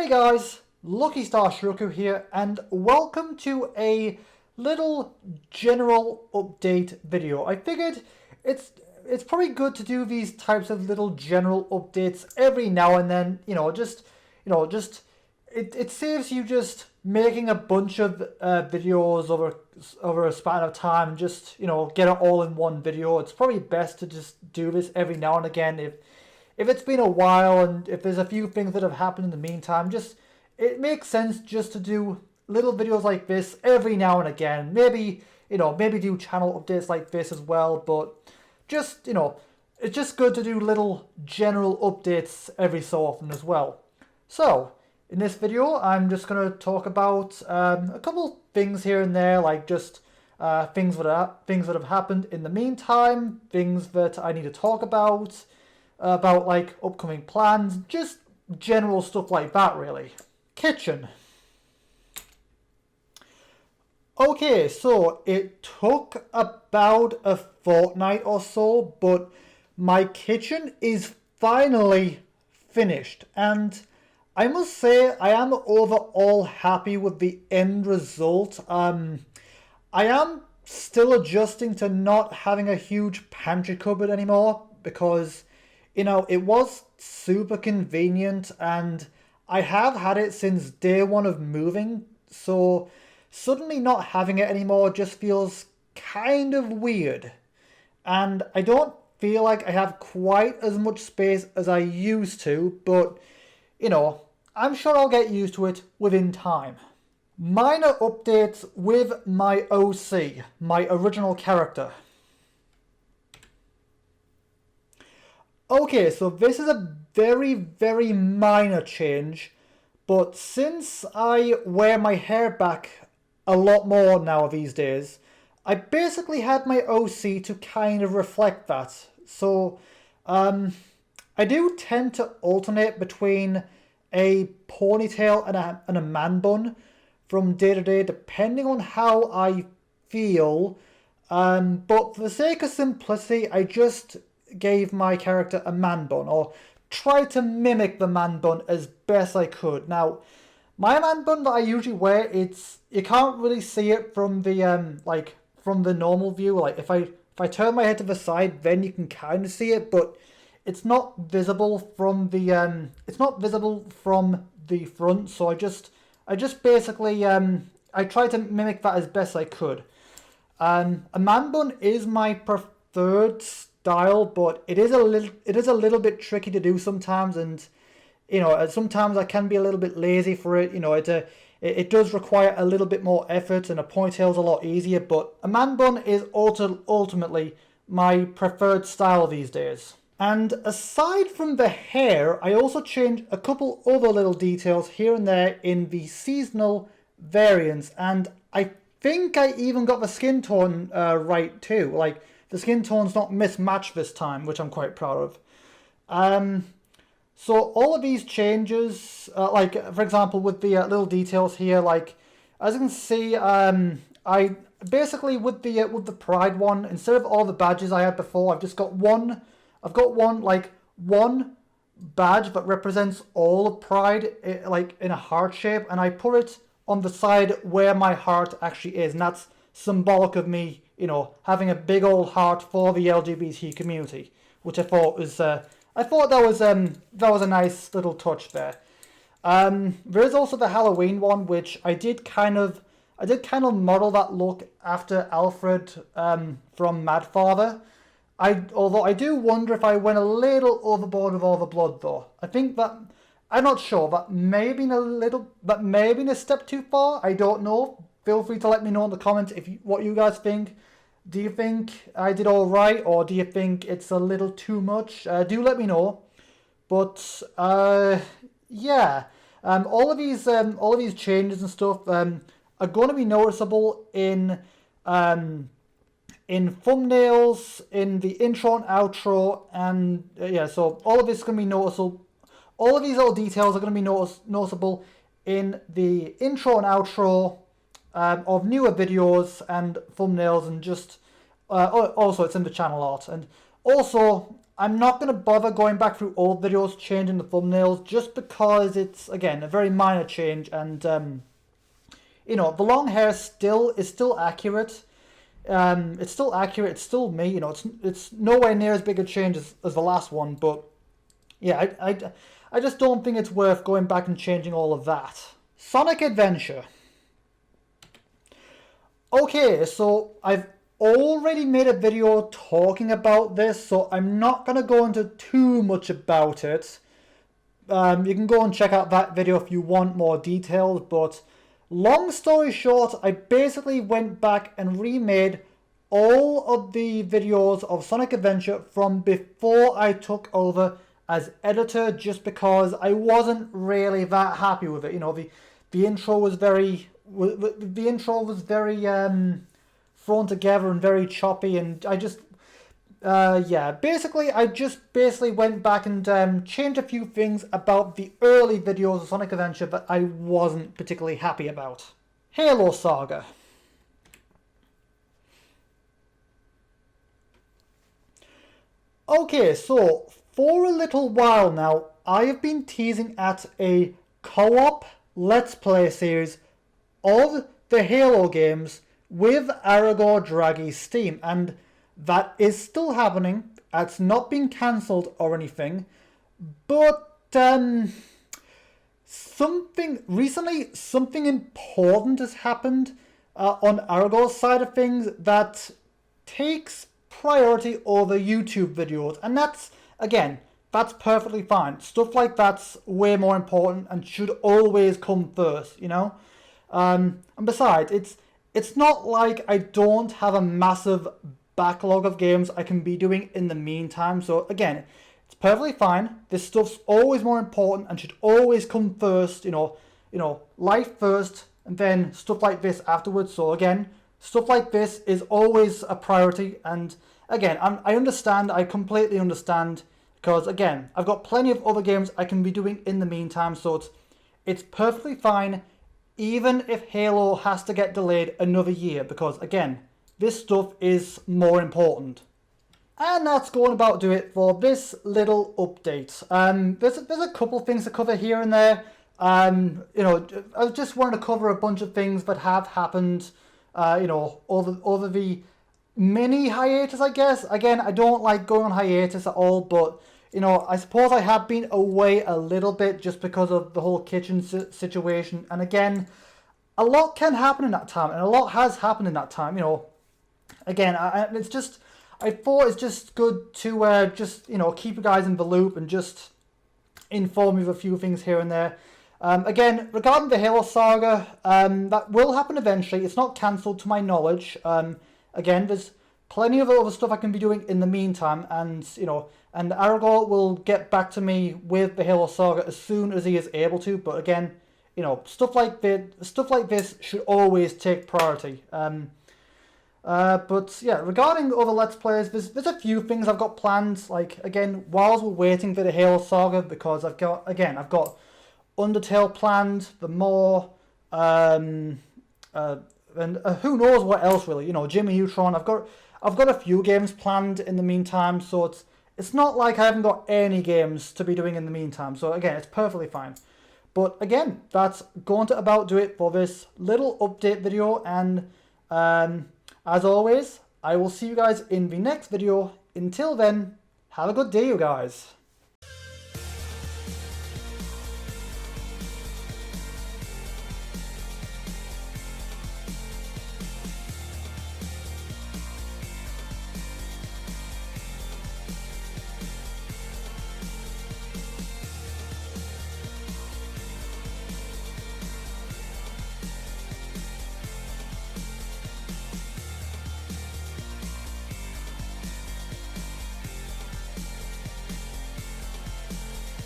Hey guys, Lucky Star Shi-Roku here, and welcome to a little general update video. I figured it's probably good to do these types of little general updates every now and then. It saves you just making a bunch of videos over a span of time. Just get it all in one video. It's probably best to just do this every now and again if it's been a while and if there's a few things that have happened in the meantime. It makes sense just to do little videos like this every now and again. Maybe do channel updates like this as well, but it's just good to do little general updates every so often as well. So in this video, I'm just going to talk about a couple things here and there, like just things that have happened in the meantime, things that I need to talk about like upcoming plans, just general stuff like that really. Kitchen. Okay, so it took about a fortnight or so, but my kitchen is finally finished, and I must say I am overall happy with the end result. I am still adjusting to not having a huge pantry cupboard anymore because it was super convenient and I have had it since day one of moving, so suddenly not having it anymore just feels kind of weird. And I don't feel like I have quite as much space as I used to, but I'm sure I'll get used to it within time. Minor updates with my OC, my original character. Okay, so this is a very, very minor change, but since I wear my hair back a lot more now these days, I basically had my OC to kind of reflect that. So, I do tend to alternate between a ponytail and a man bun from day to day, depending on how I feel. But for the sake of simplicity, I just gave my character a man bun, or tried to mimic the man bun as best I could. Now, my man bun that I usually wear, you can't really see it from the from the normal view. Like if I turn my head to the side, then you can kind of see it, but it's not visible from the front. So I just basically I tried to mimic that as best I could. A man bun is my preferred style, but it is a little bit tricky to do sometimes, and sometimes I can be a little bit lazy for it. It does require a little bit more effort, and a ponytail's a lot easier, but a man bun is ultimately my preferred style these days. And aside from the hair, I also changed a couple other little details here and there in the seasonal variants, and I think I even got the skin tone right too. Like, the skin tone's not mismatched this time, which I'm quite proud of. So all of these changes, like for example with the little details here, like as you can see, I basically with the Pride one, instead of all the badges I had before, I've just got one. I've got one badge that represents all of Pride, like in a heart shape, and I put it on the side where my heart actually is, and that's symbolic of me, having a big old heart for the LGBT community, which I thought was that was a nice little touch there. There is also the Halloween one, which I did kind of model that look after Alfred from Mad Father. Although I do wonder if I went a little overboard with all the blood though. I think that I'm not sure. That may have been a step too far. I don't know. Feel free to let me know in the comments what you guys think. Do you think I did all right, or do you think it's a little too much? Do let me know. But yeah, all of these changes and stuff are going to be noticeable in thumbnails, in the intro and outro, and yeah. So all of this is going to be noticeable. All of these little details are going to be noticeable in the intro and outro of newer videos and thumbnails, and just also it's in the channel art, and Also, I'm not going to bother going back through old videos changing the thumbnails just because it's, again, a very minor change, and you know, the long hair is still accurate. It's still accurate. It's still me. You know, it's nowhere near as big a change as the last one. But yeah, I just don't think it's worth going back and changing all of that. Sonic Adventure. Okay, so I've already made a video talking about this, so I'm not going to go into too much about it. You can go and check out that video if you want more details, but long story short, I basically went back and remade all of the videos of Sonic Adventure from before I took over as editor, just because I wasn't really that happy with it. You know, the intro was very thrown together and very choppy, and I just I just went back and changed a few things about the early videos of Sonic Adventure that I wasn't particularly happy about. Halo Saga. Okay, so for a little while now, I have been teasing at a co-op Let's Play series of the Halo games with Aragorn Dragi's team, and that is still happening. It's not been cancelled or anything, but something important has happened on Aragorn's side of things that takes priority over YouTube videos, and that's perfectly fine. Stuff like that's way more important and should always come first, you know. And besides, it's not like I don't have a massive backlog of games I can be doing in the meantime. So again, it's perfectly fine. This stuff's always more important and should always come first. You know, life first, and then stuff like this afterwards. So again, stuff like this is always a priority. And again, I completely understand, because again, I've got plenty of other games I can be doing in the meantime. So it's perfectly fine, even if Halo has to get delayed another year, because again, this stuff is more important. And that's going about do it for this little update. There's a couple of things to cover here and there. You know, I just wanted to cover a bunch of things that have happened, you know, over the mini hiatus, I guess. Again, I don't like going on hiatus at all, but you know, I suppose I have been away a little bit just because of the whole kitchen situation. And again, a lot can happen in that time, and a lot has happened in that time. You know, again, I thought it's just good to just, you know, keep you guys in the loop and just inform you of a few things here and there. Again, regarding the Halo Saga, that will happen eventually. It's not cancelled to my knowledge. Again, there's plenty of other stuff I can be doing in the meantime, and you know, and Aragorn will get back to me with the Halo Saga as soon as he is able to. But again, you know, stuff like this should always take priority. But yeah, regarding other Let's Plays, there's a few things I've got planned. Like again, whilst we're waiting for the Halo Saga, because I've got Undertale planned, the more and who knows what else really. You know, Jimmy Neutron. I've got a few games planned in the meantime, so it's not like I haven't got any games to be doing in the meantime. So again, it's perfectly fine. But again, that's going to about do it for this little update video, and as always, I will see you guys in the next video. Until then, have a good day, you guys.